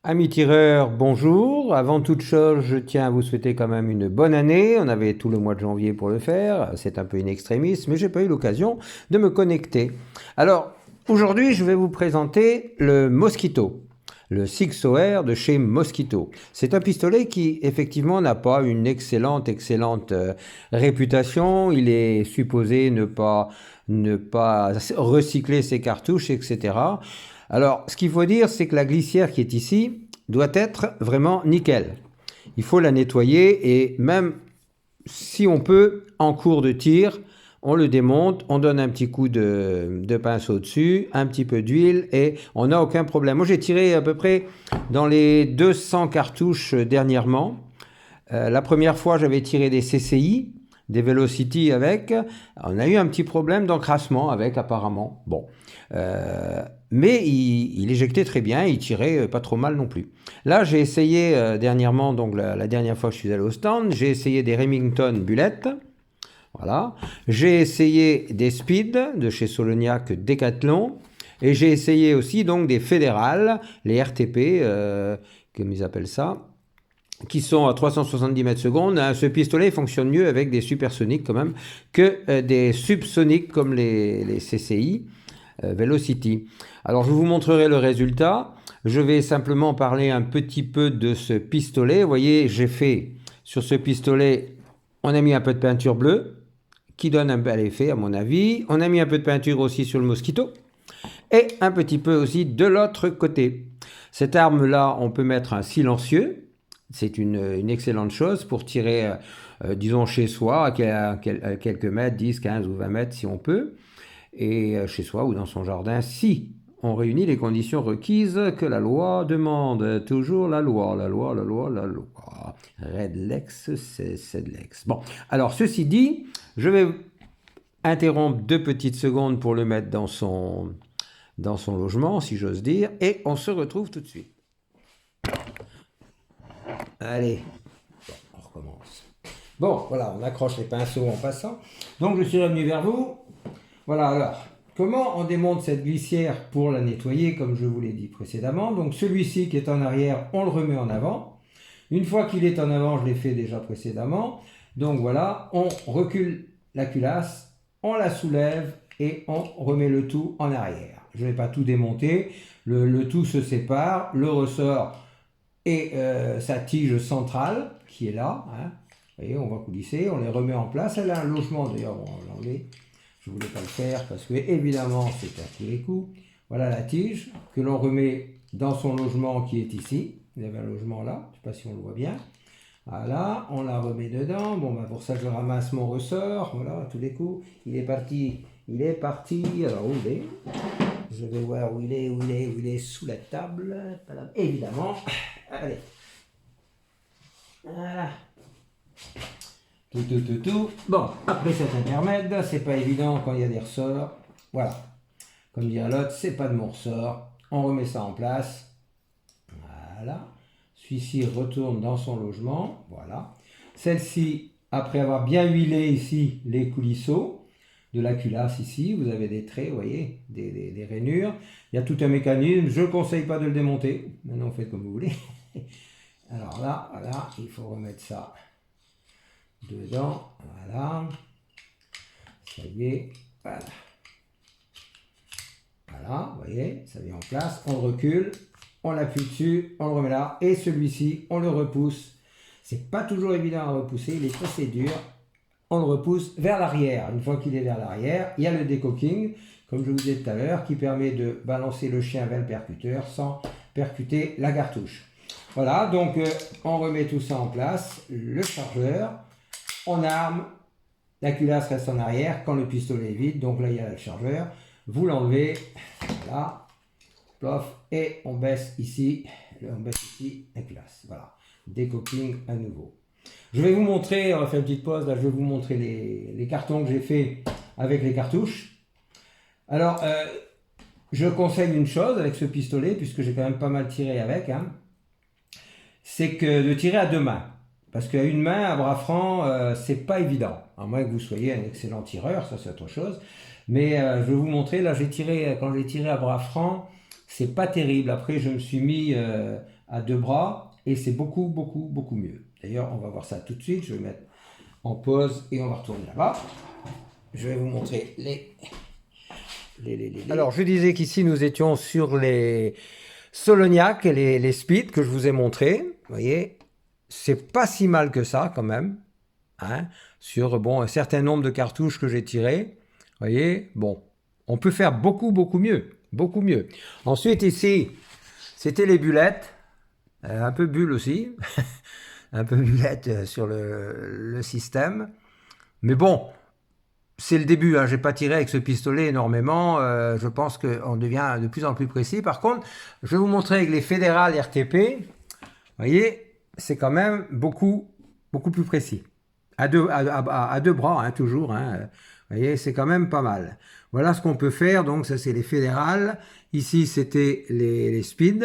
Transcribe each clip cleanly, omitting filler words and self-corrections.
Amis tireurs, bonjour. Avant toute chose, je tiens à vous souhaiter quand même une bonne année. On avait tout le mois de janvier pour le faire. C'est un peu in extremis, mais j'ai pas eu l'occasion de me connecter. Alors, aujourd'hui, je vais vous présenter le Mosquito, le 6OR de chez Mosquito. C'est un pistolet qui, effectivement, n'a pas une excellente réputation. Il est supposé ne pas recycler ses cartouches, etc. Alors, ce qu'il faut dire, c'est que la glissière qui est ici doit être vraiment nickel. Il faut la nettoyer et même si on peut, en cours de tir, on le démonte, on donne un petit coup de pinceau dessus, un petit peu d'huile et on n'a aucun problème. Moi, j'ai tiré à peu près dans les 200 cartouches dernièrement. La première fois, j'avais tiré des CCI, des Velocity avec. On a eu un petit problème d'encrassement avec, apparemment. Bon. Mais il éjectait très bien, il tirait pas trop mal non plus. Là, j'ai essayé dernièrement, donc la dernière fois que je suis allé au stand, j'ai essayé des Remington Bullet. Voilà. J'ai essayé des Speed de chez Soloniac Decathlon. Et j'ai essayé aussi donc des Fédérales, les RTP, comme ils appellent ça, qui sont à 370 mètres secondes. Ce pistolet fonctionne mieux avec des supersoniques quand même que des subsoniques comme les CCI Velocity. Alors je vous montrerai le résultat. Je vais simplement parler un petit peu de ce pistolet. Vous voyez, j'ai fait sur ce pistolet, on a mis un peu de peinture bleue qui donne un bel effet à mon avis. On a mis un peu de peinture aussi sur le Mosquito et un petit peu aussi de l'autre côté. Cette arme-là, on peut mettre un silencieux. C'est une excellente chose pour tirer, disons, chez soi, à quelques mètres, 10, 15 ou 20 mètres si on peut, et chez soi ou dans son jardin, si on réunit les conditions requises que la loi demande. Toujours la loi, la loi, la loi, la loi. Redlex, c'est Sedlex. Bon, alors ceci dit, je vais interrompre 2 petites secondes pour le mettre dans son logement, si j'ose dire, et on se retrouve tout de suite. Allez, on recommence. Bon, voilà, on accroche les pinceaux en passant. Donc, je suis revenu vers vous. Voilà, alors, comment on démonte cette glissière pour la nettoyer, comme je vous l'ai dit précédemment. Donc, celui-ci qui est en arrière, on le remet en avant. Une fois qu'il est en avant, je l'ai fait déjà précédemment. Donc, voilà, on recule la culasse, on la soulève et on remet le tout en arrière. Je ne vais pas tout démonter. Le tout se sépare, le ressort et sa tige centrale qui est là. Hein. Vous voyez, on va coulisser, on les remet en place. Elle a un logement, d'ailleurs, on va l'enlever. Je ne voulais pas le faire parce que, évidemment, c'est à tous les coups. Voilà la tige que l'on remet dans son logement qui est ici. Il y avait un logement là, je ne sais pas si on le voit bien. Voilà, on la remet dedans. Bon, bah pour ça, je ramasse mon ressort. Voilà, à tous les coups. Il est parti. Il est parti. Alors, où il est? Je vais voir où il est sous la table. Évidemment. Allez. Voilà. Tout. Bon, après cet intermède, c'est pas évident quand il y a des ressorts. Voilà. Comme dirait l'autre, c'est pas de mon ressort. On remet ça en place. Voilà. Celui-ci retourne dans son logement. Voilà. Celle-ci, après avoir bien huilé ici les coulisseaux de la culasse ici, vous avez des traits, vous voyez, des rainures. Il y a tout un mécanisme. Je ne conseille pas de le démonter. Maintenant, faites comme vous voulez. Alors là, voilà, il faut remettre ça dedans. Voilà. Ça y est. Voilà. Voilà, vous voyez, ça vient en place. On recule, on l'appuie dessus, on le remet là. Et celui-ci, on le repousse. C'est pas toujours évident à repousser, il est assez dur. On le repousse vers l'arrière. Une fois qu'il est vers l'arrière, il y a le décocking, comme je vous disais tout à l'heure, qui permet de balancer le chien vers le percuteur sans percuter la cartouche. Voilà, donc on remet tout ça en place. Le chargeur, on arme, la culasse reste en arrière quand le pistolet est vide. Donc là, il y a le chargeur. Vous l'enlevez, voilà, plof, et on baisse ici la culasse. Voilà, décocking à nouveau. Je vais vous montrer, on va faire une petite pause, là je vais vous montrer les cartons que j'ai fait avec les cartouches. Alors, je conseille une chose avec ce pistolet, puisque j'ai quand même pas mal tiré avec, hein, c'est que de tirer à 2 mains. Parce qu'à une main, à bras franc, c'est pas évident. À moins que vous soyez un excellent tireur, ça c'est autre chose. Mais je vais vous montrer, là j'ai tiré, quand j'ai tiré à bras franc, c'est pas terrible. Après, je me suis mis à deux bras et c'est beaucoup, beaucoup, beaucoup mieux. D'ailleurs, on va voir ça tout de suite. Je vais mettre en pause et on va retourner là-bas. Je vais vous montrer les... Alors, je disais qu'ici, nous étions sur les Soloniac et les Speed que je vous ai montrés. Vous voyez, c'est pas si mal que ça quand même. Hein, sur bon, un certain nombre de cartouches que j'ai tirées. Vous voyez, bon, on peut faire beaucoup, beaucoup mieux. Beaucoup mieux. Ensuite, ici, c'était les bullettes. Un peu bulle aussi. Un peu bullette sur le système. Mais bon, c'est le début. Hein. Je n'ai pas tiré avec ce pistolet énormément. Je pense qu'on devient de plus en plus précis. Par contre, je vais vous montrer avec les fédérales RTP. Vous voyez, c'est quand même beaucoup, beaucoup plus précis. À deux bras, hein, toujours. Hein. Vous voyez, c'est quand même pas mal. Voilà ce qu'on peut faire. Donc, ça, c'est les fédérales. Ici, c'était les speed.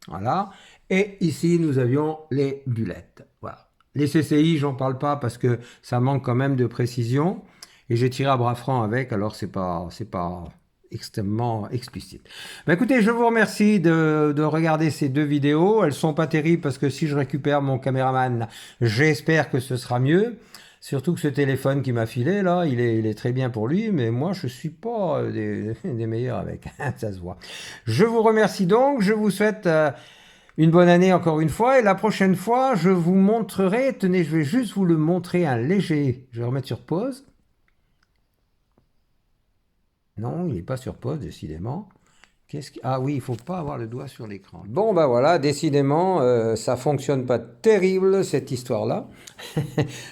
Voilà. Et ici, nous avions les bullettes. Voilà. Les CCI, j'en parle pas parce que ça manque quand même de précision. Et j'ai tiré à bras franc avec, alors c'est pas extrêmement explicite. Ben écoutez, je vous remercie de regarder ces deux vidéos. Elles sont pas terribles parce que si je récupère mon caméraman, j'espère que ce sera mieux. Surtout que ce téléphone qui m'a filé, là, il est très bien pour lui, mais moi, je suis pas des meilleurs avec. Ça se voit. Je vous remercie donc. Je vous souhaite une bonne année encore une fois. Et la prochaine fois, je vous montrerai, tenez, je vais juste vous le montrer un léger. Je vais remettre sur pause. Non, il n'est pas sur pause, décidément. Ah oui, il ne faut pas avoir le doigt sur l'écran. Bon, ben voilà, décidément, ça ne fonctionne pas terrible, cette histoire-là,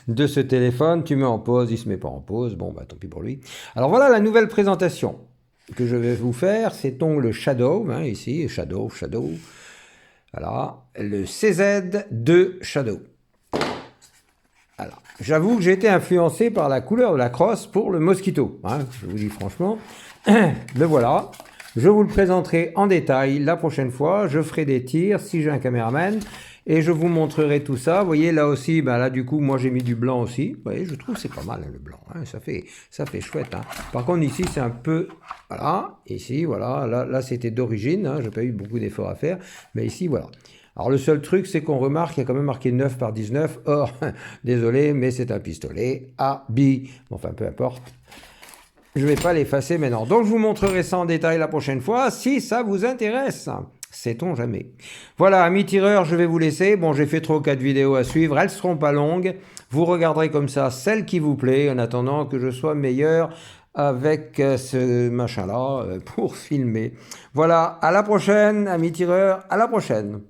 de ce téléphone. Tu mets en pause, il ne se met pas en pause. Bon, bah tant pis pour lui. Alors voilà la nouvelle présentation que je vais vous faire. C'est donc le Shadow, hein, ici, Shadow. Voilà, le CZ2 Shadow. Alors, j'avoue que j'ai été influencé par la couleur de la crosse pour le Mosquito. Hein, je vous dis franchement. Le voilà. Je vous le présenterai en détail la prochaine fois. Je ferai des tirs si j'ai un caméraman. Et je vous montrerai tout ça. Vous voyez, là aussi, ben là, du coup, moi, j'ai mis du blanc aussi. Vous voyez, je trouve que c'est pas mal, hein, le blanc. Hein, ça fait chouette. Hein. Par contre, ici, c'est un peu... Voilà. Ici, voilà. Là c'était d'origine. Hein, j'ai pas eu beaucoup d'efforts à faire. Mais ici, voilà. Alors, le seul truc, c'est qu'on remarque qu'il y a quand même marqué 9 par 19. Or, désolé, mais c'est un pistolet AB. Enfin, peu importe. Je ne vais pas l'effacer maintenant. Donc, je vous montrerai ça en détail la prochaine fois, si ça vous intéresse. Sait-on jamais. Voilà, amis tireurs, je vais vous laisser. Bon, j'ai fait 3 ou 4 vidéos à suivre. Elles ne seront pas longues. Vous regarderez comme ça celle qui vous plaît, en attendant que je sois meilleur avec ce machin-là pour filmer. Voilà, à la prochaine, amis tireurs. À la prochaine.